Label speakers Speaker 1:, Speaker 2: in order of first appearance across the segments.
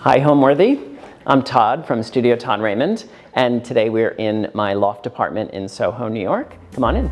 Speaker 1: Hi, Homeworthy. I'm Todd from Studio Todd Raymond, and today we're in my loft apartment in Soho, New York. Come on in.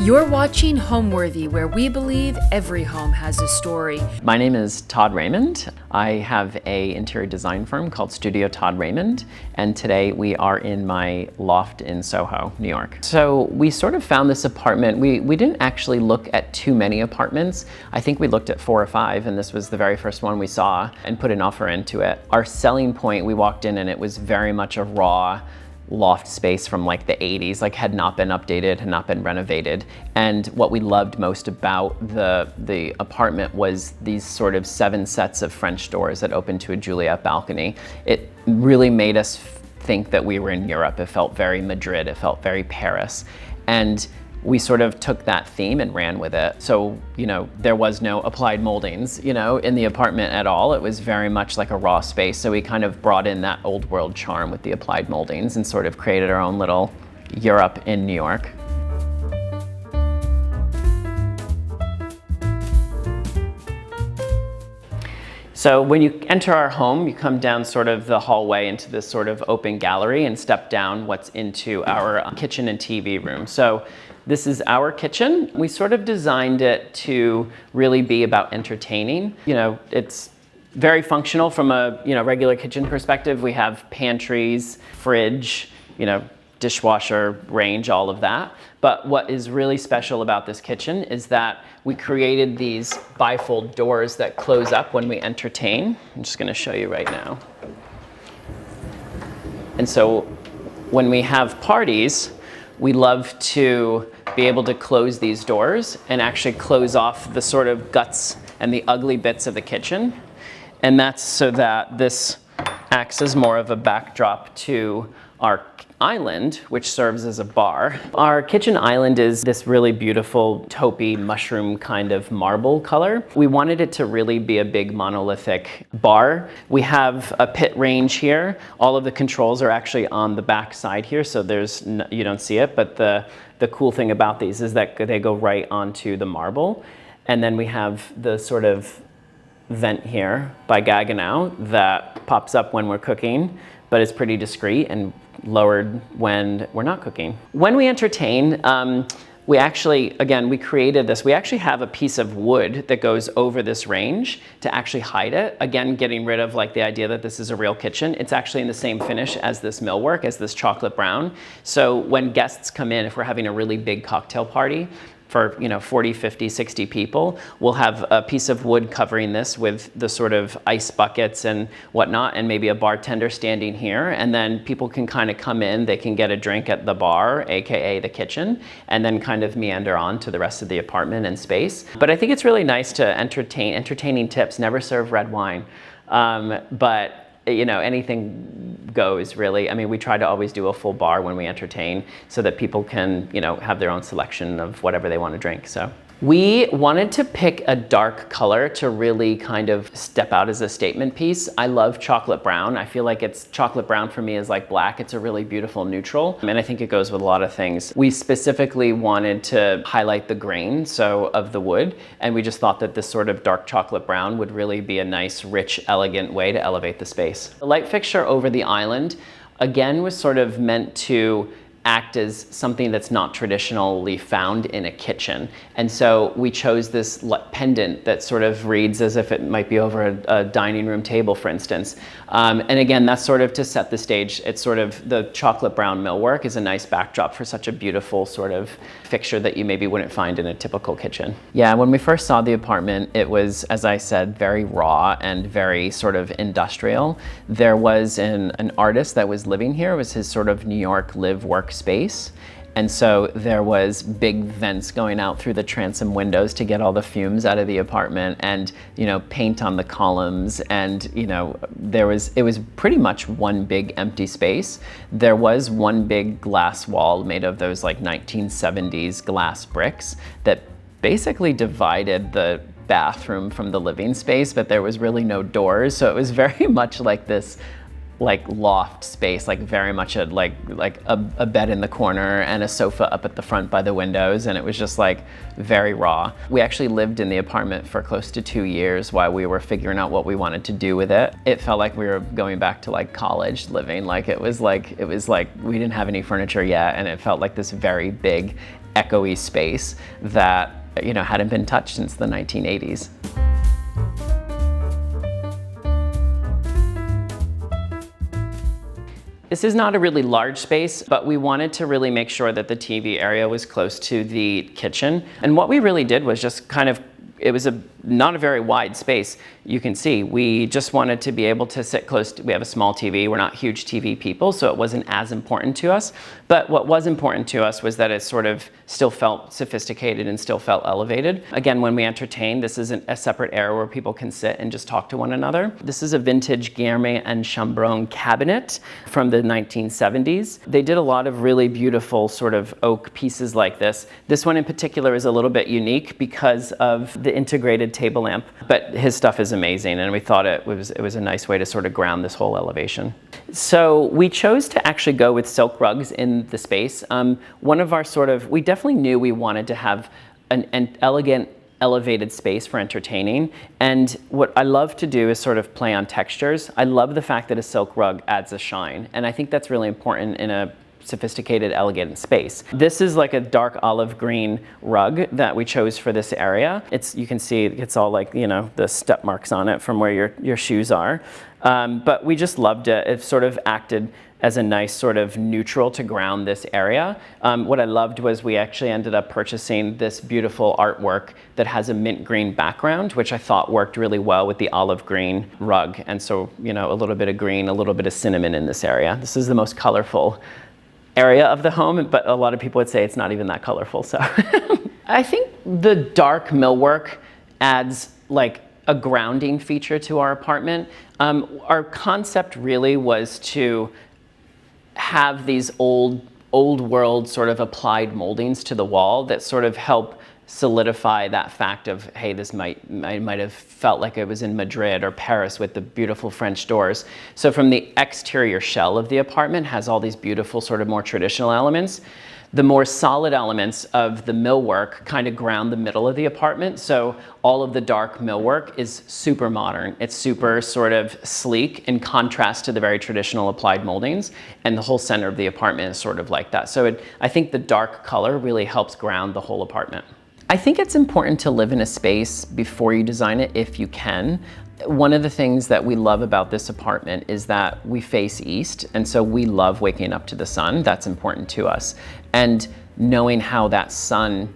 Speaker 2: You're watching Homeworthy, where we believe every home has a story.
Speaker 1: My name is Todd Raymond. I have an interior design firm called Studio Todd Raymond, and today we are in my loft in Soho, New York. So we sort of found this apartment. We didn't actually look at too many apartments. I think we looked at 4 or 5, and this was the very first one we saw and put an offer into it. Our selling point, we walked in and it was very much a raw loft space from like the 80s, like had not been updated, had not been renovated. And what we loved most about the apartment was these sort of 7 sets of French doors that opened to a Juliet balcony. It really made us think that we were in Europe. It felt very Madrid, it felt very Paris. And we sort of took that theme and ran with it. So, there was no applied moldings, in the apartment at all. It was very much like a raw space. So we kind of brought in that old world charm with the applied moldings and sort of created our own little Europe in New York. So when you enter our home, you come down sort of the hallway into this sort of open gallery and step down what's into our kitchen and TV room. So this is our kitchen. We sort of designed it to really be about entertaining. It's very functional from a regular kitchen perspective. We have pantries, fridge, dishwasher, range, all of that. But what is really special about this kitchen is that we created these bifold doors that close up when we entertain. I'm just gonna show you right now. And so when we have parties, we love to be able to close these doors and actually close off the sort of guts and the ugly bits of the kitchen. And that's so that this acts as more of a backdrop to our island, which serves as a bar. Our kitchen island is this really beautiful taupey mushroom kind of marble color. We wanted it to really be a big monolithic bar. We have a pit range here. All of the controls are actually on the back side here, so you don't see it, but the cool thing about these is that they go right onto the marble. And then we have the sort of vent here by Gaggenau that pops up when we're cooking, but it's pretty discreet and lowered when we're not cooking. When we entertain, we created this. We actually have a piece of wood that goes over this range to actually hide it. Again, getting rid of like the idea that this is a real kitchen. It's actually in the same finish as this millwork, as this chocolate brown. So when guests come in, if we're having a really big cocktail party, for 40, 50, 60 people, we'll have a piece of wood covering this with the sort of ice buckets and whatnot, and maybe a bartender standing here, and then people can kind of come in, they can get a drink at the bar, AKA the kitchen, and then kind of meander on to the rest of the apartment and space. But I think it's really nice to entertaining tips, never serve red wine. But anything goes really. I mean, we try to always do a full bar when we entertain so that people can, have their own selection of whatever they want to drink. So we wanted to pick a dark color to really kind of step out as a statement piece. I love chocolate brown. I feel like chocolate brown for me is like black. It's a really beautiful neutral. And I think it goes with a lot of things. We specifically wanted to highlight the grain, of the wood. And we just thought that this sort of dark chocolate brown would really be a nice, rich, elegant way to elevate the space. The light fixture over the island, again, was sort of meant to act as something that's not traditionally found in a kitchen. And so we chose this pendant that sort of reads as if it might be over a dining room table, for instance. And again, that's sort of to set the stage. It's sort of the chocolate brown millwork is a nice backdrop for such a beautiful sort of fixture that you maybe wouldn't find in a typical kitchen. Yeah, when we first saw the apartment, it was, as I said, very raw and very sort of industrial. There was an artist that was living here. It was his sort of New York live work space. And so there was big vents going out through the transom windows to get all the fumes out of the apartment, and, you know, paint on the columns. And, you know, it was pretty much one big empty space. There was one big glass wall made of those like 1970s glass bricks that basically divided the bathroom from the living space, but there was really no doors. So it was very much like this like loft space, like very much a bed in the corner and a sofa up at the front by the windows, and it was just like very raw. We actually lived in the apartment for close to 2 years while we were figuring out what we wanted to do with it. It felt like we were going back to like college living. Like it was like we didn't have any furniture yet, and it felt like this very big echoey space that, you know, hadn't been touched since the 1980s. This is not a really large space, but we wanted to really make sure that the TV area was close to the kitchen. And what we really did was just kind of, it was not a very wide space. You can see, we just wanted to be able to sit close to, we have a small TV, we're not huge TV people, so it wasn't as important to us. But what was important to us was that it sort of still felt sophisticated and still felt elevated. Again, when we entertain, this isn't a separate area where people can sit and just talk to one another. This is a vintage Guermet and Chambron cabinet from the 1970s. They did a lot of really beautiful sort of oak pieces like this. This one in particular is a little bit unique because of the integrated table lamp, but his stuff is amazing, and we thought it was a nice way to sort of ground this whole elevation. So we chose to actually go with silk rugs in the space. One of our we definitely knew we wanted to have an elegant, elevated space for entertaining. And what I love to do is sort of play on textures. I love the fact that a silk rug adds a shine, and I think that's really important in a sophisticated, elegant space. This is like a dark olive green rug that we chose for this area. You can see it's all like, you know, the step marks on it from where your shoes are. But we just loved it. It sort of acted as a nice sort of neutral to ground this area. What I loved was we actually ended up purchasing this beautiful artwork that has a mint green background, which I thought worked really well with the olive green rug. And so, you know, a little bit of green, a little bit of cinnamon in this area. This is the most colorful area of the home, but a lot of people would say it's not even that colorful. So I think the dark millwork adds like a grounding feature to our apartment. Our concept really was to have these old world sort of applied moldings to the wall that sort of help solidify that fact of, hey, this might have felt like it was in Madrid or Paris with the beautiful French doors. So from the exterior shell of the apartment has all these beautiful sort of more traditional elements. The more solid elements of the millwork kind of ground the middle of the apartment. So all of the dark millwork is super modern. It's super sort of sleek in contrast to the very traditional applied moldings. And the whole center of the apartment is sort of like that. So I think the dark color really helps ground the whole apartment. I think it's important to live in a space before you design it if you can. One of the things that we love about this apartment is that we face east, and so we love waking up to the sun. That's important to us. And knowing how that sun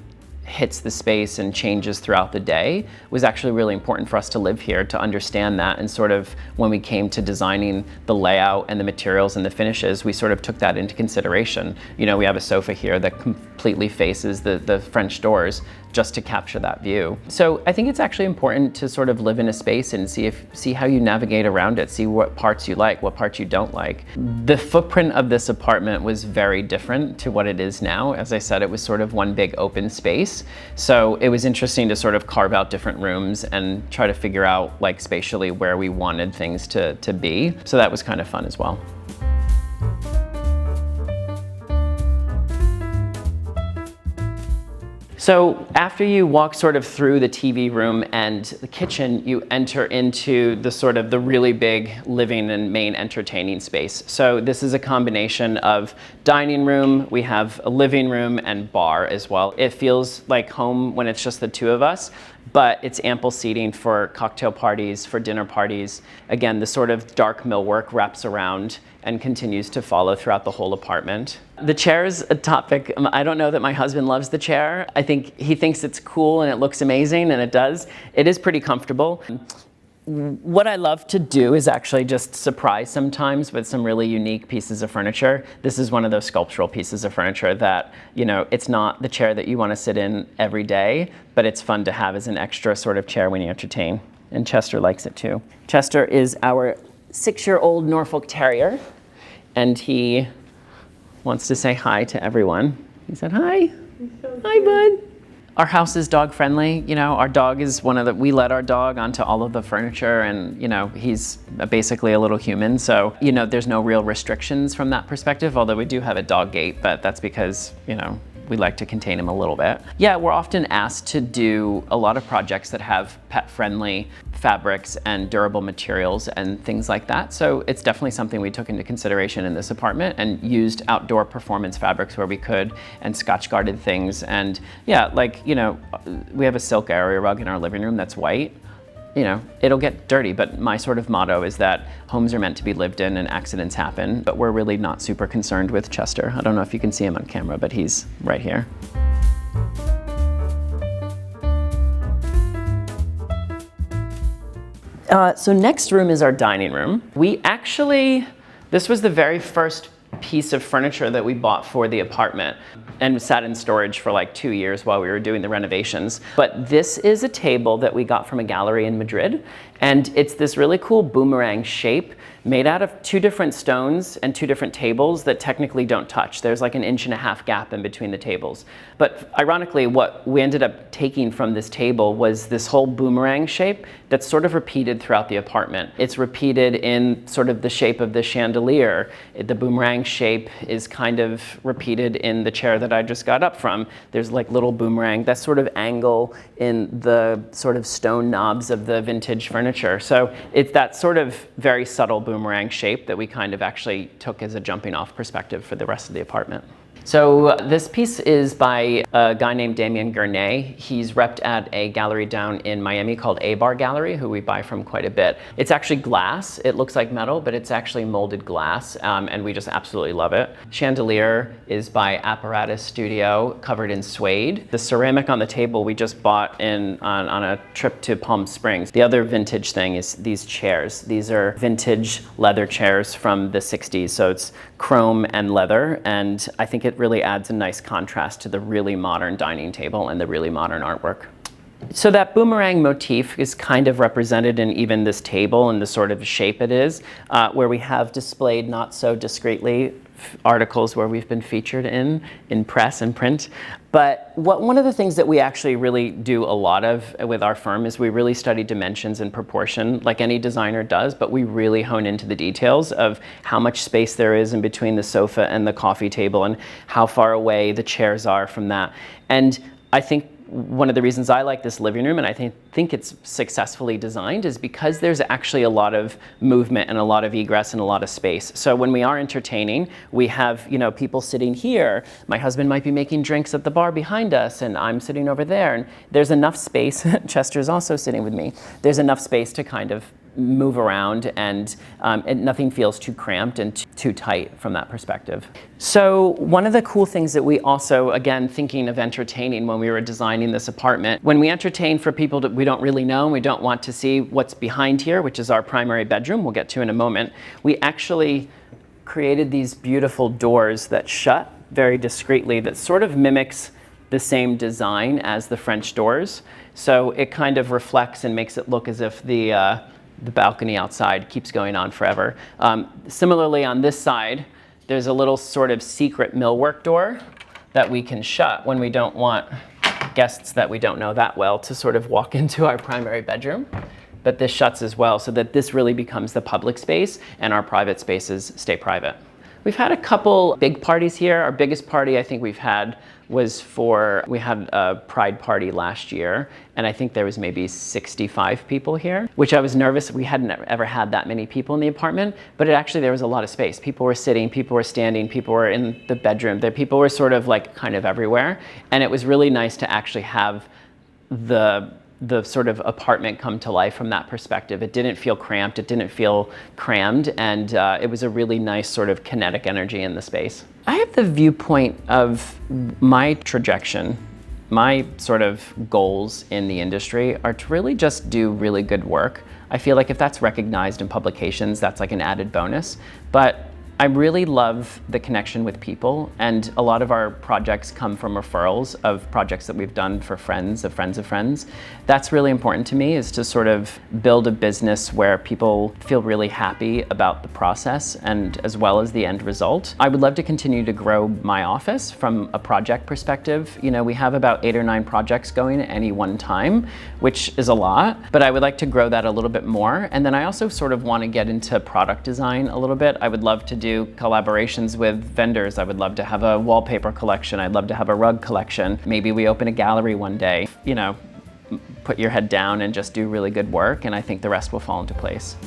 Speaker 1: hits the space and changes throughout the day was actually really important for us to live here, to understand that. And sort of when we came to designing the layout and the materials and the finishes, we sort of took that into consideration. You know, we have a sofa here that completely faces the French doors just to capture that view. So I think it's actually important to sort of live in a space and see how you navigate around it, see what parts you like, what parts you don't like. The footprint of this apartment was very different to what it is now. As I said, it was sort of one big open space. So it was interesting to sort of carve out different rooms and try to figure out like spatially where we wanted things to be. So that was kind of fun as well. So after you walk sort of through the TV room and the kitchen, you enter into the sort of the really big living and main entertaining space. So this is a combination of dining room, we have a living room and bar as well. It feels like home when it's just the two of us, but it's ample seating for cocktail parties, for dinner parties. Again, the sort of dark millwork wraps around and continues to follow throughout the whole apartment. The chair is a topic. I don't know that my husband loves the chair. I think he thinks it's cool and it looks amazing, and it does. It is pretty comfortable. what I love to do is actually just surprise sometimes with some really unique pieces of furniture. This is one of those sculptural pieces of furniture that, you know, it's not the chair that you want to sit in every day, but it's fun to have as an extra sort of chair when you entertain. And Chester likes it too. Chester is our 6-year-old Norfolk Terrier, and he wants to say hi to everyone. He said hi. Hi, bud. Our house is dog friendly. You know, our dog is we let our dog onto all of the furniture, and, you know, he's basically a little human. So, you know, there's no real restrictions from that perspective, although we do have a dog gate, but that's because, you know, we like to contain him a little bit. Yeah, we're often asked to do a lot of projects that have pet-friendly fabrics and durable materials and things like that. So it's definitely something we took into consideration in this apartment and used outdoor performance fabrics where we could, and Scotch-guarded things. And yeah, like, you know, we have a silk area rug in our living room that's white. You know, it'll get dirty, but my sort of motto is that homes are meant to be lived in and accidents happen, but we're really not super concerned with Chester. I don't know if you can see him on camera, but he's right here. So next room is our dining room. This was the very first piece of furniture that we bought for the apartment and sat in storage for like 2 years while we were doing the renovations. But this is a table that we got from a gallery in Madrid, and it's this really cool boomerang shape made out of 2 different stones and 2 different tables that technically don't touch. There's like an 1.5 inch gap in between the tables. But ironically, what we ended up taking from this table was this whole boomerang shape that's sort of repeated throughout the apartment. It's repeated in sort of the shape of the chandelier. The boomerang shape is kind of repeated in the chair that I just got up from. There's like little boomerang, that sort of angle in the sort of stone knobs of the vintage furniture. So it's that sort of very subtle boomerang shape that we kind of actually took as a jumping off perspective for the rest of the apartment. So this piece is by a guy named Damien Gurnay. He's repped at a gallery down in Miami called A-Bar Gallery, who we buy from quite a bit. It's actually glass. It looks like metal, but it's actually molded glass, and we just absolutely love it. Chandelier is by Apparatus Studio, covered in suede. The ceramic on the table we just bought on a trip to Palm Springs. The other vintage thing is these chairs. These are vintage leather chairs from the 60s, so it's chrome and leather, and I think it really adds a nice contrast to the really modern dining table and the really modern artwork. So that boomerang motif is kind of represented in even this table and the sort of shape it is, where we have displayed not so discreetly articles where we've been featured in press and print. But one of the things that we actually really do a lot of with our firm is we really study dimensions and proportion, like any designer does, but we really hone into the details of how much space there is in between the sofa and the coffee table and how far away the chairs are from that. And I think one of the reasons I like this living room, and I think it's successfully designed, is because there's actually a lot of movement and a lot of egress and a lot of space. So when we are entertaining, we have, you know, people sitting here. My husband might be making drinks at the bar behind us, and I'm sitting over there. And there's enough space. Chester's also sitting with me. There's enough space to kind of move around, and nothing feels too cramped and too tight from that perspective. So one of the cool things that we also, again, thinking of entertaining when we were designing this apartment, when we entertain for people that we don't really know and we don't want to see what's behind here, which is our primary bedroom, we'll get to in a moment, we actually created these beautiful doors that shut very discreetly that sort of mimics the same design as the French doors. So it kind of reflects and makes it look as if the balcony outside keeps going on forever. Similarly, on this side, there's a little sort of secret millwork door that we can shut when we don't want guests that we don't know that well to sort of walk into our primary bedroom. But this shuts as well, so that this really becomes the public space and our private spaces stay private. We've had a couple big parties here. Our biggest party I think we've had was we had a pride party last year, and I think there was maybe 65 people here, which I was nervous. We hadn't ever had that many people in the apartment, but there was a lot of space. People were sitting, people were standing, people were in the bedroom. People were sort of like kind of everywhere, and it was really nice to actually have the sort of apartment come to life from that perspective. It didn't feel cramped, it didn't feel crammed, and it was a really nice sort of kinetic energy in the space. I have the viewpoint of my trajectory. My sort of goals in the industry are to really just do really good work. I feel like if that's recognized in publications, that's like an added bonus. But I really love the connection with people, and a lot of our projects come from referrals of projects that we've done for friends of friends of friends. That's really important to me, is to sort of build a business where people feel really happy about the process and as well as the end result. I would love to continue to grow my office from a project perspective. You know, we have about 8 or 9 projects going at any one time, which is a lot, but I would like to grow that a little bit more. And then I also sort of want to get into product design a little bit. I would love to do collaborations with vendors. I would love to have a wallpaper collection. I'd love to have a rug collection. Maybe we open a gallery one day. You know, put your head down and just do really good work, and I think the rest will fall into place.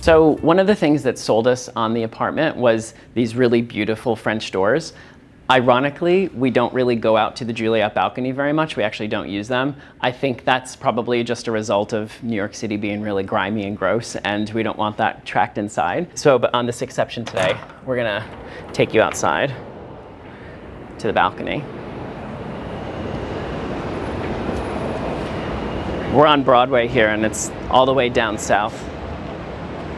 Speaker 1: So one of the things that sold us on the apartment was these really beautiful French doors. Ironically, we don't really go out to the Juliet balcony very much. We actually don't use them. I think that's probably just a result of New York City being really grimy and gross, and we don't want that tracked inside. So, but on this exception today, we're gonna take you outside to the balcony. We're on Broadway here, and it's all the way down south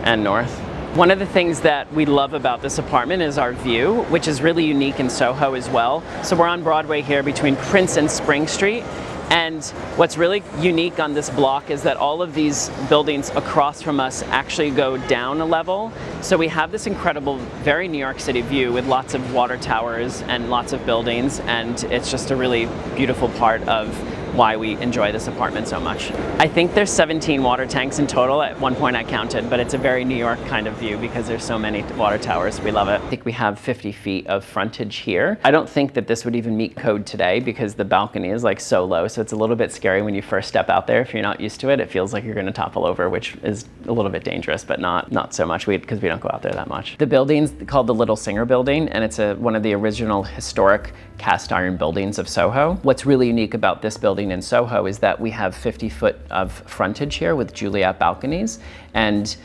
Speaker 1: and north. One of the things that we love about this apartment is our view, which is really unique in Soho as well. So we're on Broadway here between Prince and Spring Street. And what's really unique on this block is that all of these buildings across from us actually go down a level. So we have this incredible, very New York City view with lots of water towers and lots of buildings. And it's just a really beautiful part of why we enjoy this apartment so much. I think there's 17 water tanks in total. At one point I counted, but it's a very New York kind of view because there's so many water towers. We love it. I think we have 50 feet of frontage here. I don't think that this would even meet code today because the balcony is like so low, so it's a little bit scary when you first step out there. If you're not used to it, it feels like you're gonna topple over, which is a little bit dangerous, but not so much because we don't go out there that much. The building's called the Little Singer Building, and it's one of the original historic cast iron buildings of Soho. What's really unique about this building in Soho is that we have 50 foot of frontage here with Juliet balconies, and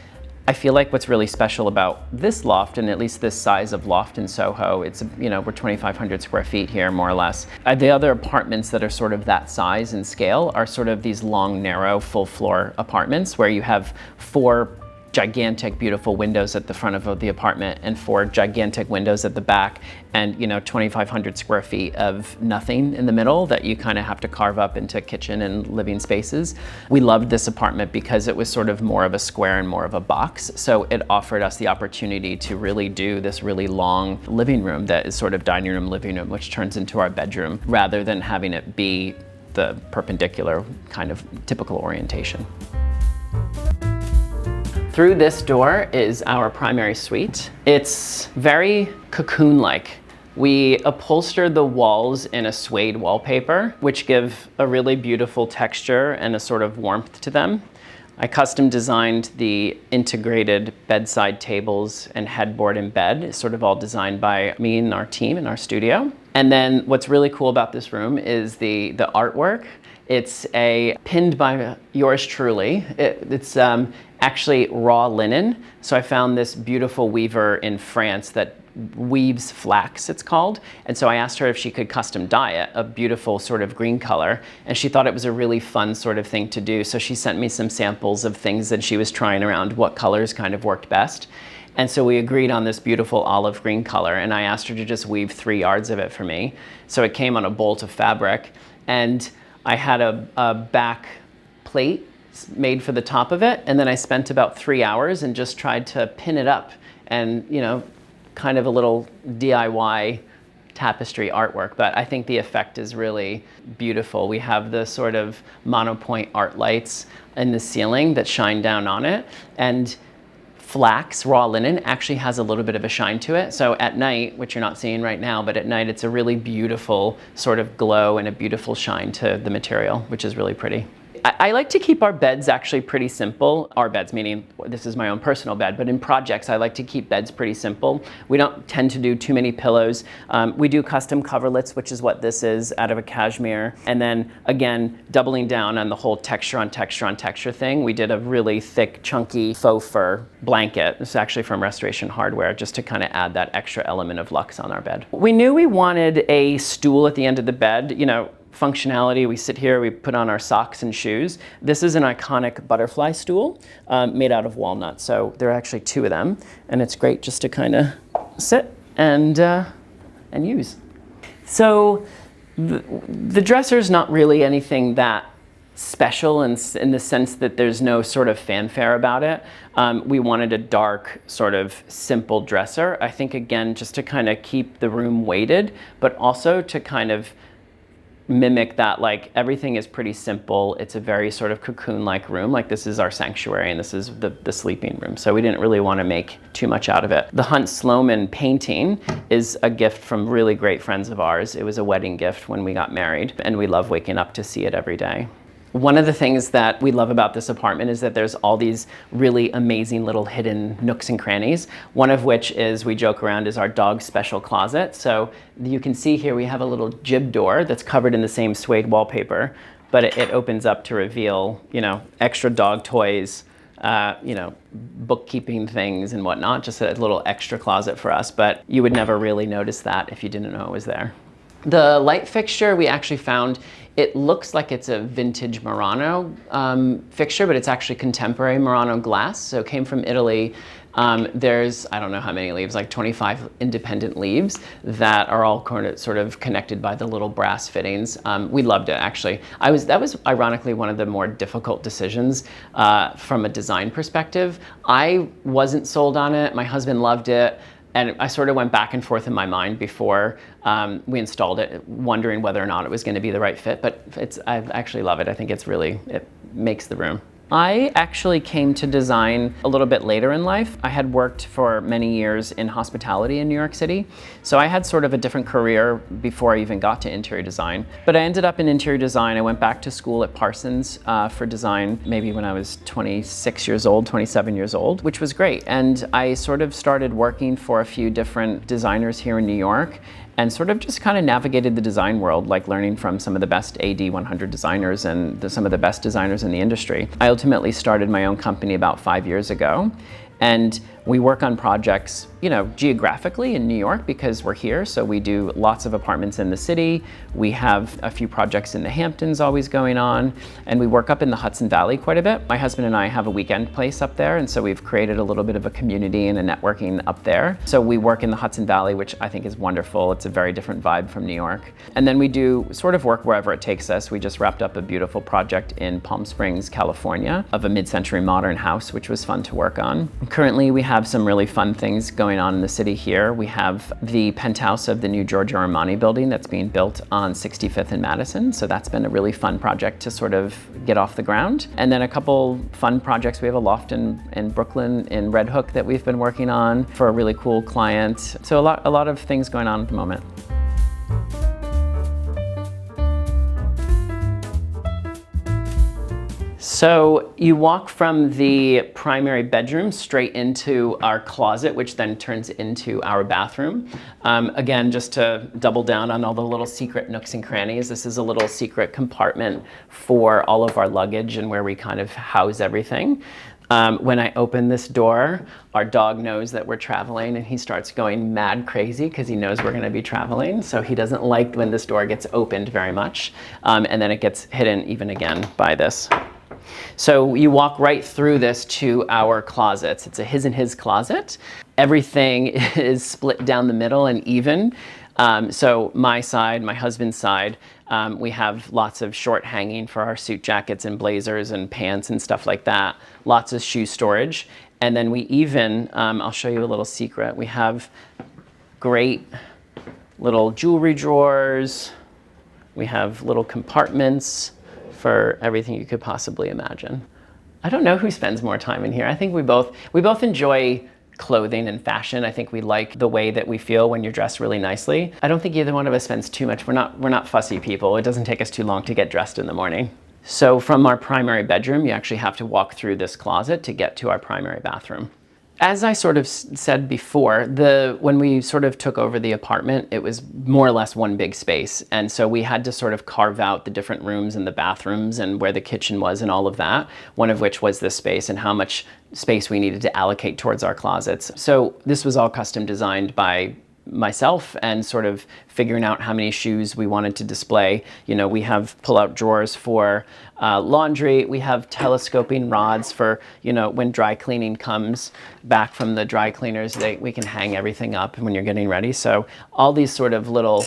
Speaker 1: I feel like what's really special about this loft, and at least this size of loft in Soho, it's, you know, we're 2,500 square feet here, more or less. The other apartments that are sort of that size and scale are sort of these long, narrow, full floor apartments where you have 4 gigantic, beautiful windows at the front of the apartment and 4 gigantic windows at the back, and, you know, 2,500 square feet of nothing in the middle that you kind of have to carve up into kitchen and living spaces. We loved this apartment because it was sort of more of a square and more of a box. So it offered us the opportunity to really do this really long living room that is sort of dining room, living room, which turns into our bedroom, rather than having it be the perpendicular kind of typical orientation. Through this door is our primary suite. It's very cocoon-like. We upholstered the walls in a suede wallpaper, which give a really beautiful texture and a sort of warmth to them. I custom designed the integrated bedside tables and headboard and bed. It's sort of all designed by me and our team in our studio. And then what's really cool about this room is the artwork. It's pinned by yours truly. It's actually raw linen. So I found this beautiful weaver in France that weaves flax, it's called. And so I asked her if she could custom dye it, a beautiful sort of green color. And she thought it was a really fun sort of thing to do. So she sent me some samples of things that she was trying around, what colors kind of worked best. And so we agreed on this beautiful olive green color, and I asked her to just weave 3 yards of it for me. So it came on a bolt of fabric, and I had a back plate made for the top of it, and then I spent about 3 hours and just tried to pin it up, and, you know, kind of a little DIY tapestry artwork, but I think the effect is really beautiful. We have the sort of monopoint art lights in the ceiling that shine down on it, and flax, raw linen, actually has a little bit of a shine to it. So at night, which you're not seeing right now, but at night it's a really beautiful sort of glow and a beautiful shine to the material, which is really pretty. I like to keep our beds actually pretty simple. Our beds, meaning this is my own personal bed, but in projects I like to keep beds pretty simple. We don't tend to do too many pillows. We do custom coverlets, which is what this is, out of a cashmere. And then again, doubling down on the whole texture on texture on texture thing, we did a really thick, chunky faux fur blanket. This is actually from Restoration Hardware, just to kind of add that extra element of luxe on our bed. We knew we wanted a stool at the end of the bed. You know, functionality. We sit here, we put on our socks and shoes. This is an iconic butterfly stool made out of walnut. So there are actually 2 of them, and it's great just to kind of sit and use. So the dresser's not really anything that special in the sense that there's no sort of fanfare about it. We wanted a dark, sort of simple dresser. I think, again, just to kind of keep the room weighted, but also to kind of mimic that, like, everything is pretty simple. It's a very sort of cocoon-like room. Like, this is our sanctuary and this is the sleeping room. So we didn't really want to make too much out of it. The Hunt Sloman painting is a gift from really great friends of ours. It was a wedding gift when we got married, and we love waking up to see it every day. One of the things that we love about this apartment is that there's all these really amazing little hidden nooks and crannies, one of which is, we joke around, is our dog's special closet. So you can see here we have a little jib door that's covered in the same suede wallpaper, but it opens up to reveal, you know, extra dog toys, you know, bookkeeping things and whatnot, just a little extra closet for us, but you would never really notice that if you didn't know it was there. The light fixture we actually found, it looks like it's a vintage Murano fixture, but it's actually contemporary Murano glass. So it came from Italy. There's, I don't know how many leaves, like 25 independent leaves that are all sort of connected by the little brass fittings. We loved it, actually. That was ironically one of the more difficult decisions from a design perspective. I wasn't sold on it. My husband loved it. And I sort of went back and forth in my mind before we installed it, wondering whether or not it was going to be the right fit. But I actually love it. I think it makes the room. I actually came to design a little bit later in life. I had worked for many years in hospitality in New York City. So I had sort of a different career before I even got to interior design. But I ended up in interior design. I went back to school at Parsons for design, maybe when I was 26 years old, 27 years old, which was great. And I sort of started working for a few different designers here in New York, and sort of just kind of navigated the design world, like learning from some of the best AD 100 designers and some of the best designers in the industry. I ultimately started my own company about 5 years ago, and we work on projects, you know, geographically in New York because we're here. So we do lots of apartments in the city. We have a few projects in the Hamptons always going on, and we work up in the Hudson Valley quite a bit. My husband and I have a weekend place up there, and so we've created a little bit of a community and a networking up there. So we work in the Hudson Valley, which I think is wonderful. It's a very different vibe from New York. And then we do sort of work wherever it takes us. We just wrapped up a beautiful project in Palm Springs, California, of a mid-century modern house, which was fun to work on. Currently, we have some really fun things going on in the city here. We have the penthouse of the new Giorgio Armani building that's being built on 65th and Madison. So that's been a really fun project to sort of get off the ground. And then a couple fun projects. We have a loft in Brooklyn in Red Hook that we've been working on for a really cool client. So a lot of things going on at the moment. So you walk from the primary bedroom straight into our closet, which then turns into our bathroom. Again, just to double down on all the little secret nooks and crannies, this is a little secret compartment for all of our luggage and where we kind of house everything. When I open this door, our dog knows that we're traveling and he starts going mad crazy because he knows we're going to be traveling. So he doesn't like when this door gets opened very much. And then it gets hidden even again by this. So you walk right through this to our closets. It's a his and his closet. Everything is split down the middle and even. So my side, my husband's side, we have lots of short hanging for our suit jackets and blazers and pants and stuff like that. Lots of shoe storage. And then we even, I'll show you a little secret. We have great little jewelry drawers. We have little compartments for everything you could possibly imagine. I don't know who spends more time in here. I think we both enjoy clothing and fashion. I think we like the way that we feel when you're dressed really nicely. I don't think either one of us spends too much. We're not fussy people. It doesn't take us too long to get dressed in the morning. So from our primary bedroom, you actually have to walk through this closet to get to our primary bathroom. As I sort of said before, when we sort of took over the apartment, it was more or less one big space. And so we had to sort of carve out the different rooms and the bathrooms and where the kitchen was and all of that, one of which was this space and how much space we needed to allocate towards our closets. So this was all custom designed by myself and sort of figuring out how many shoes we wanted to display. You know, we have pull-out drawers for laundry. We have telescoping rods for, you know, when dry cleaning comes back from the dry cleaners, we can hang everything up when you're getting ready. So all these sort of little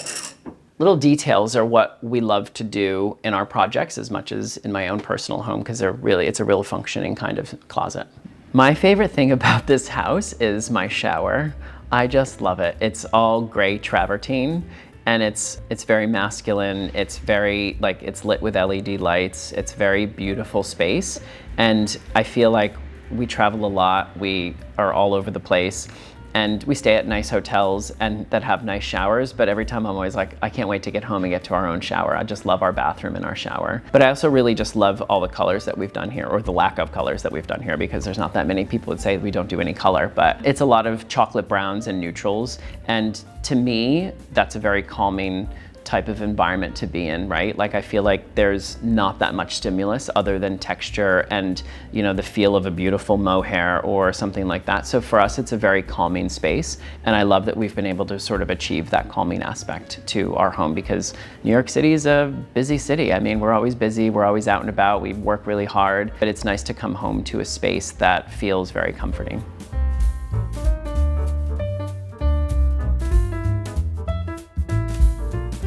Speaker 1: details are what we love to do in our projects as much as in my own personal home, because it's a real functioning kind of closet. My favorite thing about this house is my shower. I just love it. It's all gray travertine, and it's very masculine. It's very, like, it's lit with LED lights. It's very beautiful space. And I feel like we travel a lot. We are all over the place. And we stay at nice hotels and that have nice showers, but every time I'm always like, I can't wait to get home and get to our own shower. I just love our bathroom and our shower. But I also really just love all the colors that we've done here, or the lack of colors that we've done here, because there's not that many people would say we don't do any color, but it's a lot of chocolate browns and neutrals. And to me, that's a very calming type of environment to be in, right? Like, I feel like there's not that much stimulus other than texture and, you know, the feel of a beautiful mohair or something like that. So for us, it's a very calming space. And I love that we've been able to sort of achieve that calming aspect to our home, because New York City is a busy city. I mean, we're always busy, we're always out and about, we work really hard, but it's nice to come home to a space that feels very comforting.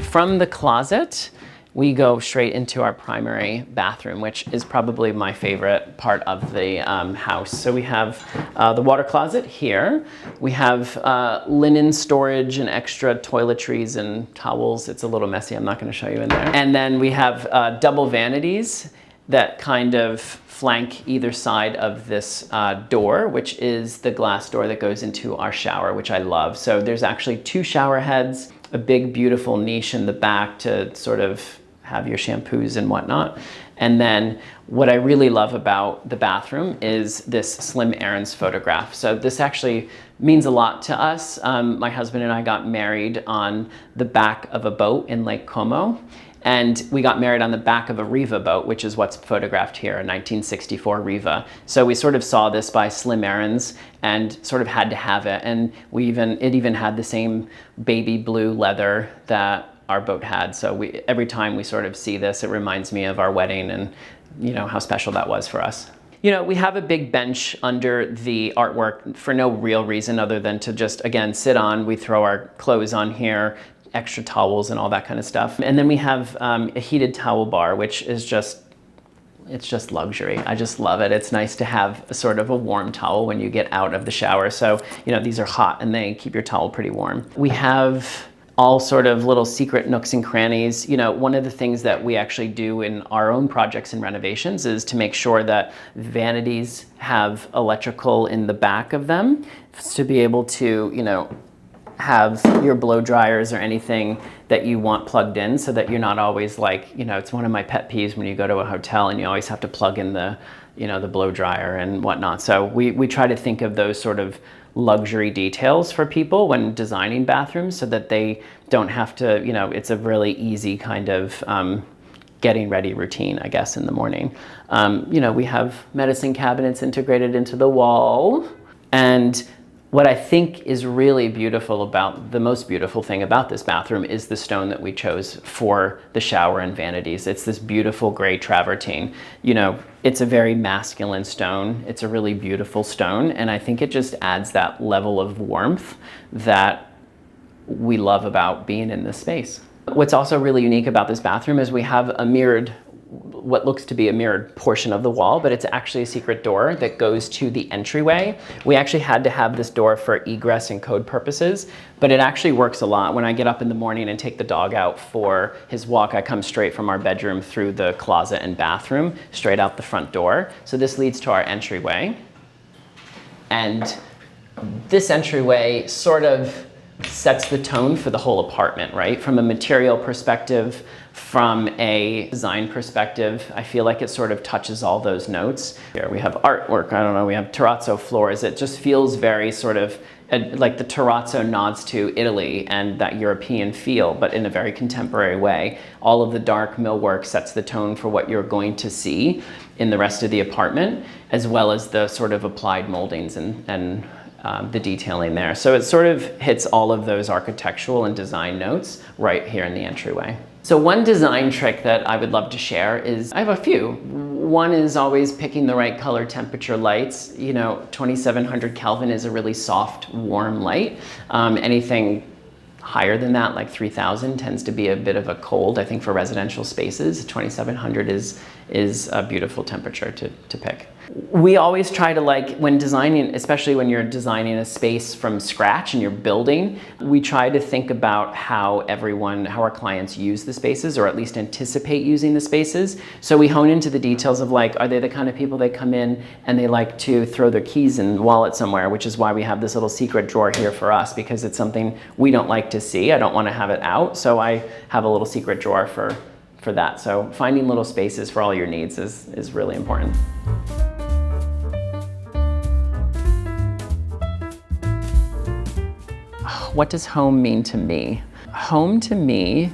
Speaker 1: From the closet, we go straight into our primary bathroom, which is probably my favorite part of the house. So we have the water closet here. We have linen storage and extra toiletries and towels. It's a little messy, I'm not gonna show you in there. And then we have double vanities that kind of flank either side of this door, which is the glass door that goes into our shower, which I love. So there's actually 2 shower heads, a big beautiful niche in the back to sort of have your shampoos and whatnot. And then what I really love about the bathroom is this Slim Aarons photograph. So this actually means a lot to us. My husband and I got married on the back of a boat in Lake Como. And we got married on the back of a Riva boat, which is what's photographed here, a 1964 Riva. So we sort of saw this by Slim Aarons and sort of had to have it. And it even had the same baby blue leather that our boat had. So every time we sort of see this, it reminds me of our wedding and, you know, how special that was for us. You know, we have a big bench under the artwork for no real reason other than to just, again, sit on. We throw our clothes on here, extra towels and all that kind of stuff. And then we have a heated towel bar, which is it's just luxury. I just love it. It's nice to have a sort of a warm towel when you get out of the shower. So, you know, these are hot and they keep your towel pretty warm. We have all sort of little secret nooks and crannies. You know, one of the things that we actually do in our own projects and renovations is to make sure that vanities have electrical in the back of them to be able to, you know, have your blow dryers or anything that you want plugged in, so that you're not always like, you know, it's one of my pet peeves when you go to a hotel and you always have to plug in the, you know, the blow dryer and whatnot. So we try to think of those sort of luxury details for people when designing bathrooms, so that they don't have to, you know, it's a really easy kind of getting ready routine, I guess, in the morning. You know, we have medicine cabinets integrated into the wall. And what I think is really beautiful about, the most beautiful thing about this bathroom is the stone that we chose for the shower and vanities. It's this beautiful gray travertine. You know, it's a very masculine stone. It's a really beautiful stone. And I think it just adds that level of warmth that we love about being in this space. What's also really unique about this bathroom is we have a mirrored, what looks to be a mirrored portion of the wall, but it's actually a secret door that goes to the entryway. We actually had to have this door for egress and code purposes, but it actually works a lot. When I get up in the morning and take the dog out for his walk, I come straight from our bedroom through the closet and bathroom, straight out the front door. So this leads to our entryway. And this entryway sort of sets the tone for the whole apartment, right? From a material perspective, from a design perspective, I feel like it sort of touches all those notes. Here we have artwork, I don't know, we have terrazzo floors. It just feels very sort of like the terrazzo nods to Italy and that European feel, but in a very contemporary way. All of the dark millwork sets the tone for what you're going to see in the rest of the apartment, as well as the sort of applied moldings and the detailing there. So it sort of hits all of those architectural and design notes right here in the entryway. So one design trick that I would love to share is, I have a few. One is always picking the right color, temperature lights. You know, 2700 Kelvin is a really soft, warm light. Anything higher than that, like 3000, tends to be a bit of a cold. I think for residential spaces, 2700 is a beautiful temperature to pick. We always try to, like, when designing, especially when you're designing a space from scratch and you're building, we try to think about how our clients use the spaces, or at least anticipate using the spaces. So we hone into the details of, like, are they the kind of people that come in and they like to throw their keys and wallet somewhere, which is why we have this little secret drawer here for us, because it's something we don't like to see. I don't want to have it out, so I have a little secret drawer for that. So finding little spaces for all your needs is really important. What does home mean to me? Home to me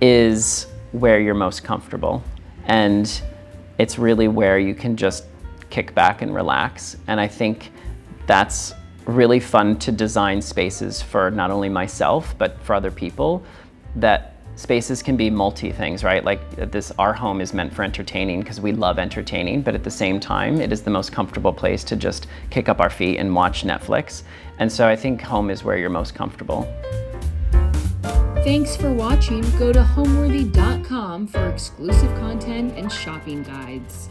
Speaker 1: is where you're most comfortable, and it's really where you can just kick back and relax. And I think that's really fun to design spaces for not only myself, but for other people, that spaces can be multi-things, right? Like our home is meant for entertaining because we love entertaining, but at the same time, it is the most comfortable place to just kick up our feet and watch Netflix. And so I think home is where you're most comfortable.
Speaker 2: Thanks for watching. Go to homeworthy.com for exclusive content and shopping guides.